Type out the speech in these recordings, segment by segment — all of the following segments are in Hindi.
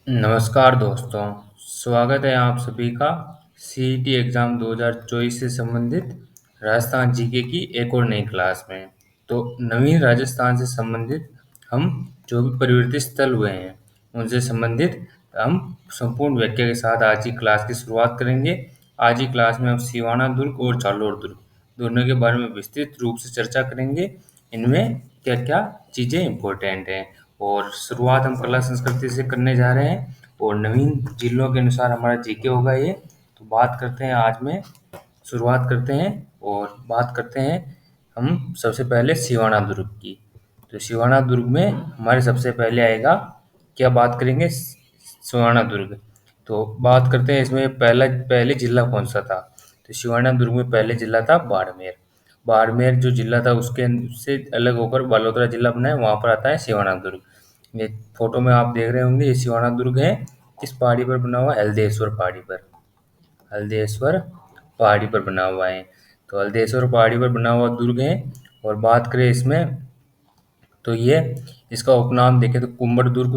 नमस्कार दोस्तों, स्वागत है आप सभी का सीईटी एग्ज़ाम 2024 से संबंधित राजस्थान जीके की एक और नई क्लास में। तो नवीन राजस्थान से संबंधित हम जो भी परिवर्तित स्थल हुए हैं, उनसे संबंधित हम संपूर्ण व्याख्या के साथ आज की क्लास की शुरुआत करेंगे। आज की क्लास में हम सिवाना दुर्ग और जालोर दुर्ग दोनों के बारे में विस्तृत रूप से चर्चा करेंगे। इनमें क्या-क्या चीज़ें इम्पोर्टेंट हैं और शुरुआत हम कला संस्कृति से करने जा रहे हैं और नवीन जिलों के अनुसार हमारा जीके होगा ये। तो बात करते हैं आज में शुरुआत करते हैं और बात करते हैं हम सबसे पहले सिवाना दुर्ग की। तो सिवाना दुर्ग में हमारे सबसे पहले आएगा क्या बात करेंगे सिवाना दुर्ग। तो बात करते हैं इसमें पहले जिला कौन सा था। तो सिवाना दुर्ग में पहले जिला था बाड़मेर। बाड़मेर जो जिला था उसके से अलग होकर बालोतरा जिला बना है, वहाँ पर आता है सिवाना दुर्ग। ये फोटो में आप देख रहे होंगे, ये सिवाना दुर्ग है। किस पहाड़ी पर बना हुआ है? हल्देश्वर पहाड़ी पर। हल्देश्वर पहाड़ी पर बना हुआ है। तो हल्देश्वर पहाड़ी पर बना हुआ दुर्ग है। और बात करें इसमें तो ये इसका उपनाम देखें तो कुम्भड़ दुर्ग,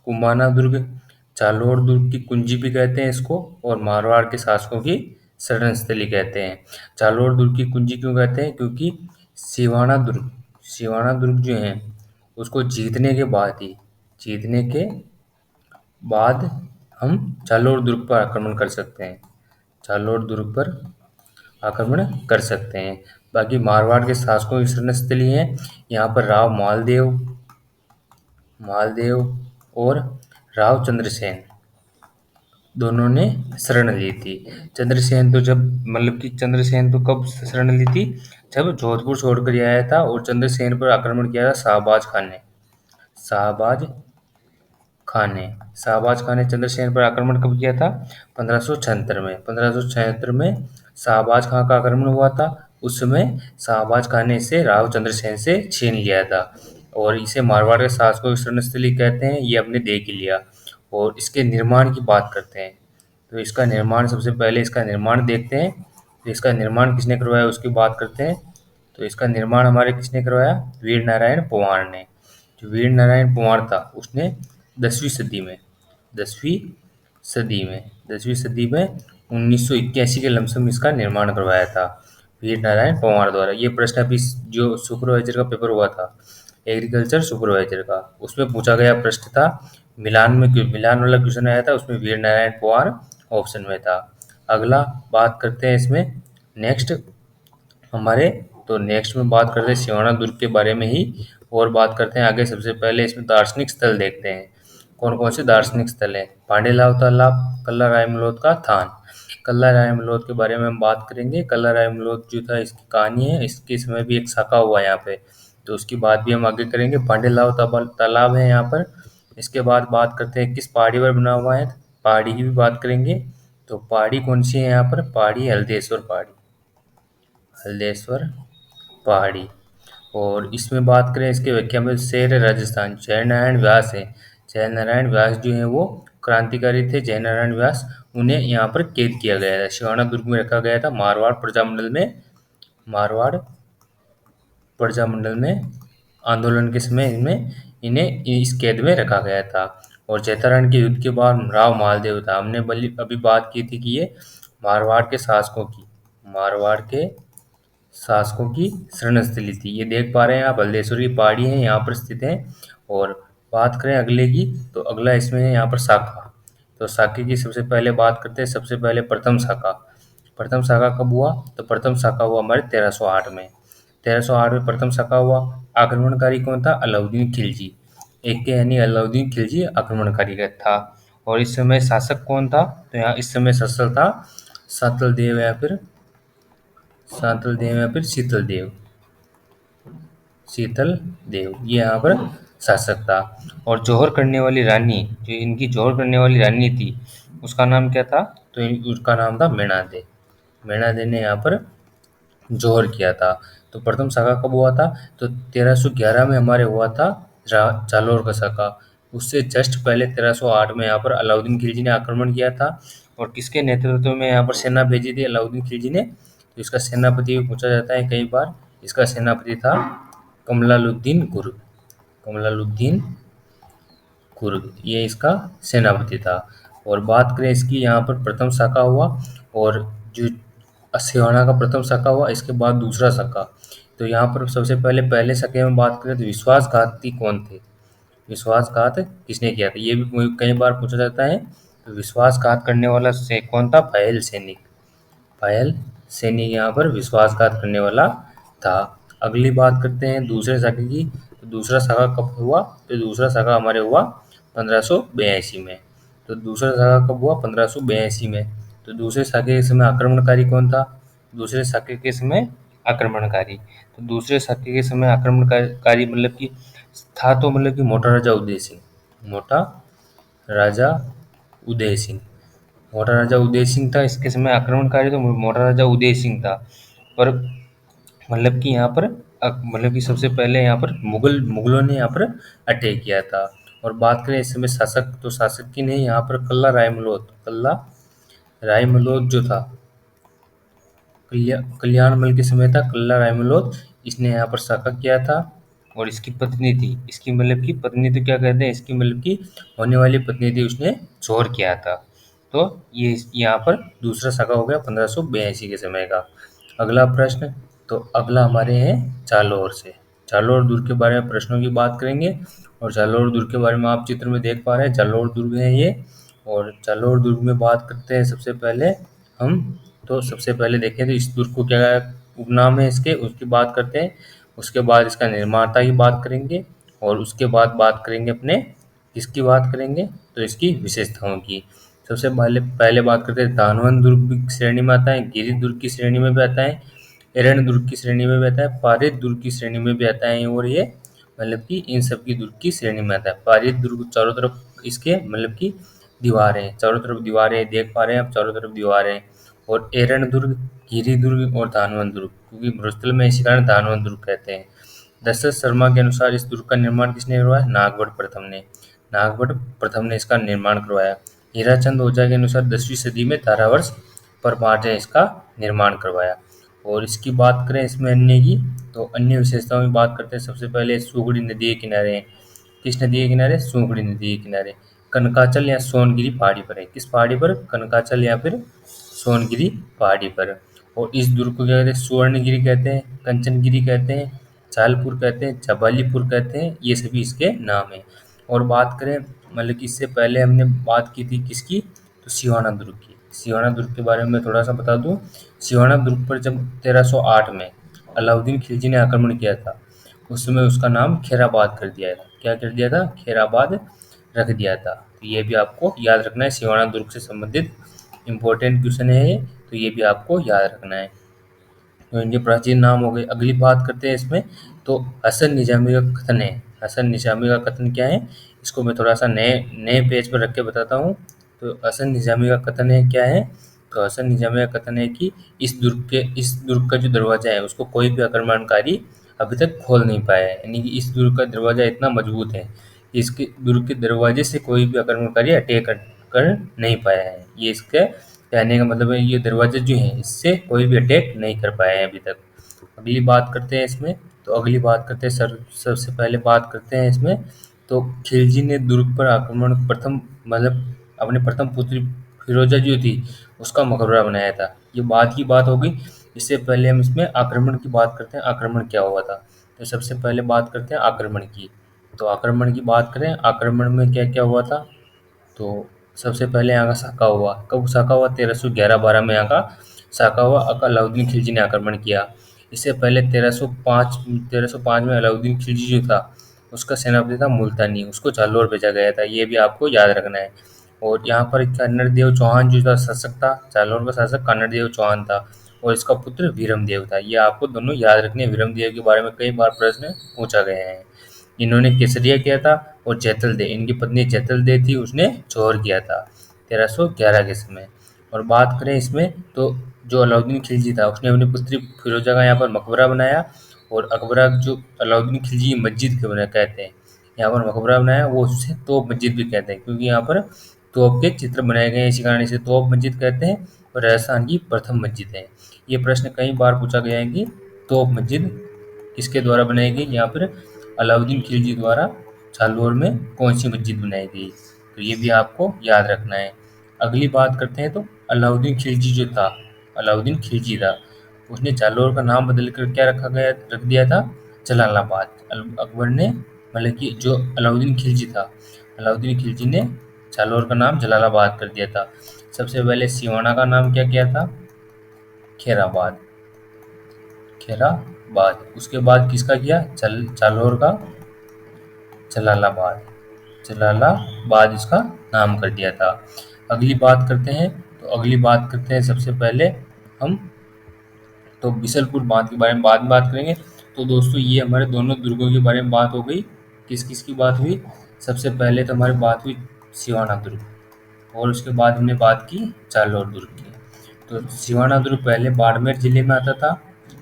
कुम्हाना दुर्ग, जालोर दुर्ग की कुंजी भी कहते हैं इसको और मारवाड़ के शासकों की शरण स्थली कहते हैं। जालोर दुर्ग की कुंजी क्यों कहते हैं? क्योंकि सिवाना दुर्ग जो है उसको जीतने के बाद हम जालोर दुर्ग पर आक्रमण कर सकते हैं। जालोर दुर्ग पर आक्रमण कर सकते हैं। बाकी मारवाड़ के शासकों की शरण स्थली है। यहाँ पर राव मालदेव और राव चंद्रसेन दोनों ने शरण ली थी। चंद्रसेन तो कब शरण ली थी? जब जोधपुर छोड़कर आया था और चंद्रसेन पर आक्रमण किया था शाहबाज शाहबाज खान ने चंद्रसेन पर आक्रमण कब किया था? 1576 में। 1576 में शाहबाज खां का आक्रमण हुआ था। उस समय शाहबाज खान ने इसे राव चंद्रसेन से छीन लिया था और इसे मारवाड़ के शासकों की शरणस्थली कहते हैं। ये हमने देख ही लिया। और इसके निर्माण की बात करते हैं तो सबसे पहले इसका निर्माण देखते हैं। तो इसका निर्माण किसने करवाया उसकी बात करते हैं। तो इसका निर्माण हमारे किसने करवाया? वीर नारायण पवार ने। जो वीर नारायण पवार था उसने 10वीं सदी में 10वीं दसवीं सदी में 1981 के लमसम इसका निर्माण करवाया था वीर नारायण पवार द्वारा। ये प्रश्न अभी जो सुपरवाइजर का पेपर हुआ था, एग्रीकल्चर सुपरवाइजर का, उसमें पूछा गया प्रश्न था। मिलान वाला क्वेश्चन आया था, उसमें वीर नारायण पवार ऑप्शन में था। अगला बात करते हैं इसमें नेक्स्ट हमारे तो नेक्स्ट में बात करते हैं सिवाना दुर्ग के बारे में ही और बात करते हैं आगे। सबसे पहले इसमें दार्शनिक स्थल देखते हैं। कौन कौन से दार्शनिक स्थल हैं? पांडेलाव तालाब, कल्ला रायमलोद का थान। कल्ला रायमलोद के बारे में हम बात करेंगे। कल्ला रायमलोद जो था इसकी कहानी है, इसके समय भी एक शाखा हुआ है यहाँ पे, तो उसकी बात भी हम आगे करेंगे। पांडेलाव तालाब है यहाँ पर। इसके बाद बात करते हैं किस पहाड़ी पर बना हुआ है, पहाड़ी की भी बात करेंगे। तो पहाड़ी कौन सी है यहाँ पर? पहाड़ी हल्देश्वर पहाड़ी। और इसमें बात करें इसके व्याख्या में, शेर है राजस्थान, जयनारायण व्यास है। जयनारायण व्यास जो है वो क्रांतिकारी थे। जयनारायण व्यास, उन्हें यहाँ पर कैद किया गया था, सिवाना दुर्ग में रखा गया था। मारवाड़ प्रजामंडल में आंदोलन के समय इन्हें इस कैद में रखा गया था। और चैतारण के युद्ध के बाद राव मालदेव था, हमने अभी बात की थी कि ये मारवाड़ के शासकों की शरणस्थली थी। ये देख पा रहे हैं आप, हल्देश्वर की पहाड़ी है, यहाँ पर स्थित है। और बात करें अगले की, तो अगला इसमें है यहाँ पर शाखा। तो शाखा की सबसे पहले बात करते हैं। सबसे पहले प्रथम शाखा कब हुआ? तो प्रथम शाखा हुआ हमारे 1308 में। 1308 में प्रथम शाखा हुआ। आक्रमणकारी कौन था? अलाउद्दीन खिलजी। एक के यानी अलाउद्दीन खिलजी आक्रमणकारी का था। और इस समय शासक कौन था? तो यहाँ इस समय शासक था सातल देव या फिर शीतल देव, ये यहाँ पर शासक था। और जौहर करने वाली रानी, जो इनकी जौहर करने वाली रानी थी, उसका नाम क्या था? तो उसका नाम था मेणा दे ने यहाँ पर जौहर किया था। तो प्रथम शाखा कब हुआ था? तो 1311 में हमारे हुआ था जालोर का शाखा। उससे जस्ट पहले 1308 में यहाँ पर अलाउद्दीन खिलजी ने आक्रमण किया था। और किसके नेतृत्व में यहाँ पर सेना भेजी थी अलाउद्दीन खिलजी ने? तो इसका सेनापति भी पूछा जाता है कई बार। इसका सेनापति था कमलालुद्दीन कुर्ग, ये इसका सेनापति था। और बात करें इसकी, यहाँ पर प्रथम शाखा हुआ और जो सिहाना का प्रथम शाखा हुआ, इसके बाद दूसरा शाखा। तो यहाँ पर सबसे पहले शाखा में बात करें तो विश्वासघाती कौन थे, विश्वासघात किसने किया था, ये भी कई बार पूछा जाता है। तो विश्वासघात करने वाला से कौन था, पहल सैनिक, पायल सैनिक यहाँ पर विश्वासघात करने वाला था। अगली बात करते हैं दूसरे शाखा की। तो दूसरा शाखा कब हुआ, तो दूसरा शाखा हमारे हुआ 1582 में। तो दूसरा शाखा कब हुआ, 1582 में। तो दूसरे शाखा के समय आक्रमणकारी कौन था, दूसरे शाखा के समय आक्रमणकारी, तो दूसरे शाखा के समय आक्रमणकारी मतलब कि था, तो मतलब कि मोटा राजा उदय सिंह, मोटा राजा उदय सिंह, मोटा राजा उदय सिंह था इसके समय आक्रमणकारी, तो मोटा राजा उदय सिंह था। पर मतलब कि यहाँ पर मतलब कि सबसे पहले यहाँ पर मुगलों ने यहाँ पर अटैक किया था। और बात करें इस समय शासक, तो शासक की नहीं, यहाँ पर कल्ला रायमलोध जो था, कल्याण मल के समय था कल्ला रायमलोध, इसने यहाँ पर शासक किया था। और इसकी पत्नी थी, इसकी मतलब की पत्नी तो क्या कहते हैं, इसकी मतलब की होने वाली पत्नी थी, उसने चोर किया था। तो ये यहाँ पर दूसरा शाखा हो गया 1582 के समय का। अगला प्रश्न, तो अगला हमारे हैं जालौर से, जालौर दुर्ग के बारे में प्रश्नों की बात करेंगे। और जालौर दुर्ग के बारे में आप चित्र में देख पा रहे हैं, जालौर दुर्ग है ये। और जालौर दुर्ग में बात करते हैं सबसे पहले हम, तो सबसे पहले देखें तो इस दुर्ग को क्या उपनाम है इसके, उसकी बात करते हैं। उसके बाद इसका निर्माता की बात करेंगे। और उसके बाद बात करेंगे अपने किसकी बात करेंगे, तो इसकी विशेषताओं की। सबसे पहले पहले बात करते हैं, दानवन दुर्ग भी श्रेणी में आता है, गिरि दुर्ग की श्रेणी में भी आता है, एरण्य दुर्ग की श्रेणी में भी आता है, पारित दुर्ग की श्रेणी में भी आता है। और ये मतलब कि इन सब की दुर्ग की श्रेणी में आता है। पारित दुर्ग चारों तरफ इसके मतलब कि दीवारें, चारों तरफ दीवारें देख पा रहे हैं आप, चारों तरफ दीवारें। और एरण्य दुर्ग, गिरि दुर्ग और दानवन दुर्ग, क्योंकि मरुस्थल में इसी कारण दानवन दुर्ग कहते हैं। दशरथ शर्मा के अनुसार इस दुर्ग का निर्माण किसने करवाया, नागभट्ट प्रथम ने, नागभट्ट प्रथम ने इसका निर्माण करवाया। हीराचंद ओझा के अनुसार 10वीं सदी में धारावर्ष परमार ने इसका निर्माण करवाया। और इसकी बात करें इसमें अन्य की, तो अन्य विशेषताओं की बात करते हैं। सबसे पहले सूगड़ी नदी के किनारे, किस नदी के किनारे, सूगड़ी नदी के किनारे। कनकाचल या सोनगिरी पहाड़ी पर है, किस पहाड़ी पर, कनकाचल या फिर सोनगिरी पहाड़ी पर। और इस दुर्ग को क्या कहते हैं, सुवर्णगिरी कहते हैं, कंचनगिरी कहते हैं, चालपुर कहते हैं, जबालीपुर कहते हैं, ये सभी इसके नाम हैं। और बात करें मतलब कि इससे पहले हमने बात की थी किसकी, तो सिवाना दुर्ग की। सिवाना दुर्ग के बारे में थोड़ा सा बता दूं। सिवाना दुर्ग पर जब 1308 में अलाउद्दीन खिलजी ने आक्रमण किया था, उस समय उसका नाम खैराबाद कर दिया था। क्या कर दिया था, खैराबाद रख दिया था। तो ये भी आपको याद रखना है, सिवाना दुर्ग से संबंधित इम्पोर्टेंट क्वेश्चन है ये, तो ये भी आपको याद रखना है। तो इनके प्राचीन नाम हो गए। अगली बात करते हैं इसमें, तो हसन निजामी का कथन है, हसन निजामी का कथन क्या है, इसको मैं थोड़ा सा नए नए पेज पर रख के बताता हूँ। तो हसन निजामी का कथन है क्या है, तो हसन निजामी का कथन है कि इस दुर्ग का जो दरवाजा है उसको कोई भी आक्रमणकारी अभी तक खोल नहीं पाया है। यानी कि इस दुर्ग का दरवाजा इतना मजबूत है कि इसके दुर्ग के दरवाजे से कोई भी आक्रमणकारी अटैक कर नहीं पाया है। ये इसके कहने का मतलब है, ये दरवाजे जो हैं इससे कोई भी अटैक नहीं कर पाया है अभी तक। अगली बात करते हैं इसमें, तो अगली बात करते हैं सबसे पहले बात करते हैं इसमें, तो खिलजी ने दुर्ग पर आक्रमण प्रथम मतलब अपने प्रथम पुत्री फिरोजा जो थी उसका मकबरा बनाया था। ये बाद की बात होगी, इससे पहले हम इसमें आक्रमण की बात करते हैं, आक्रमण क्या हुआ था। तो सबसे पहले बात करते हैं आक्रमण की। तो आक्रमण की बात करें, आक्रमण में क्या क्या हुआ था, तो सबसे पहले यहाँ का साका हुआ, कब साका हुआ, 1311-12 में यहाँ का साका हुआ। अलाउद्दीन खिलजी ने आक्रमण किया। इससे पहले 1305 में अलाउद्दीन खिलजी जो था उसका सेनापति था मुल्तानी, उसको जालौर भेजा गया था, ये भी आपको याद रखना है। और यहाँ पर कन्नड़ देव चौहान जो था शासक था, जालौर का शासक कन्नड़ देव चौहान था। और इसका पुत्र वीरम देव था। ये आपको दोनों याद रखने हैं, वीरम देव के बारे में कई बार प्रश्न पूछा गया है। इन्होंने केसरिया किया था। और जैतल दे, इनकी पत्नी जैतल दे थी, उसने जौहर किया था 1311 के समय। और बात करें इसमें, तो जो अलाउद्दीन खिलजी था उसने अपनी पुत्री फिरोजा का यहाँ पर मकबरा बनाया। और अकबरा जो अलाउद्दीन खिलजी की मस्जिद के बना कहते हैं, यहाँ पर मकबरा बनाया, वो उससे तोप मस्जिद भी कहते हैं, क्योंकि यहाँ पर तोप के चित्र बनाए गए हैं, इसी कारण इसे तोप मस्जिद कहते हैं। और राजस्थान की प्रथम मस्जिद है। ये प्रश्न कई बार पूछा गया है कि तोप मस्जिद किसके द्वारा बनाई गई, यहाँ पर अलाउद्दीन खिलजी द्वारा जालौर में कौन सी मस्जिद बनाई गई, तो ये भी आपको याद रखना है। अगली बात करते हैं तो अलाउद्दीन खिलजी जो था, अलाउद्दीन खिलजी था, उसने जालौर का नाम बदल कर क्या रख दिया था, जलालाबाद। अकबर ने मतलब कि जो अलाउद्दीन खिलजी था, अलाउद्दीन खिलजी ने जालौर का नाम जलालाबाद कर दिया था। सबसे पहले सिवाना का नाम क्या किया था, खैराबाद, खैराबाद। उसके बाद किसका किया, जालौर का जलालाबाद, जलालाबाद इसका नाम कर दिया था। अगली बात करते हैं, तो अगली बात करते हैं सबसे पहले हम तो बिसलपुर बांध के बारे में बाद में बात करेंगे। तो दोस्तों ये हमारे दोनों दुर्गों के बारे में बात हो गई। किस किस की बात हुई, सबसे पहले तो हमारी बात हुई सिवाना दुर्ग, और उसके बाद हमने बात की जालौर दुर्ग की। तो सिवाना दुर्ग पहले बाड़मेर जिले में आता था,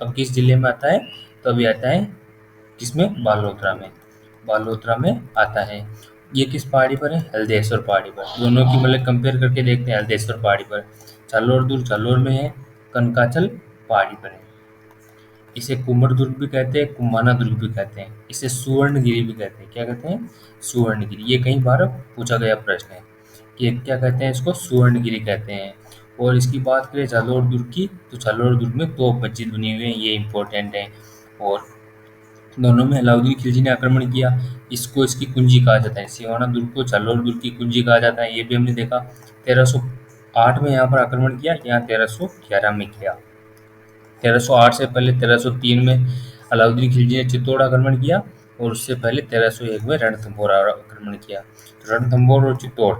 अब किस जिले में आता है, तो अभी आता है किसमें, बालोतरा में, बालोतरा में आता है। ये किस पहाड़ी पर है, हल्देश्वर पहाड़ी पर। दोनों की मतलब कंपेयर करके देखते हैं, हल्देश्वर पहाड़ी पर, जालौर दुर्ग जालौर में है, कनकाचल पहाड़ी पर है। इसे कुंभर दुर्ग भी कहते हैं, कुम्हाना दुर्ग भी कहते हैं, इसे सुवर्णगिरी भी कहते हैं। क्या कहते हैं, सुवर्णगिरी। ये कई बार पूछा गया प्रश्न है कि क्या कहते हैं इसको, सुवर्णगिरी कहते हैं। और इसकी बात करें जालौर दुर्ग की, तो जालौर दुर्ग में तोप मस्जिद बनी हुई है, ये इंपॉर्टेंट है। और दोनों में अलाउद्दीन खिलजी ने आक्रमण किया, इसको इसकी कुंजी कहा जाता है। सिवाना दुर्ग को जालौर दुर्ग की कुंजी कहा जाता है, ये भी हमने देखा। 1308 में यहाँ पर आक्रमण किया, यहाँ 1311 में किया। 1308 से पहले 1303 में अलाउद्दीन खिलजी ने चित्तौड़ आक्रमण किया, और उससे पहले 1301 में रणथंभौर आक्रमण किया। तो रणथंभौर और चित्तौड़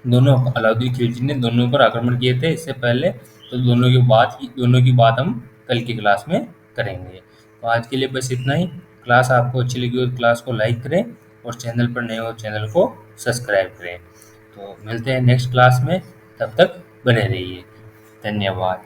दोनों अलाउद्दीन खिलजी ने दोनों पर आक्रमण किए थे इससे पहले। तो दोनों की बात हम कल की क्लास में करेंगे। तो आज के लिए बस इतना ही। क्लास आपको अच्छी लगी हो तो क्लास को लाइक करें, और चैनल पर नए हो चैनल को सब्सक्राइब करें। तो मिलते हैं नेक्स्ट क्लास में, तब तक बने रहिए। धन्यवाद।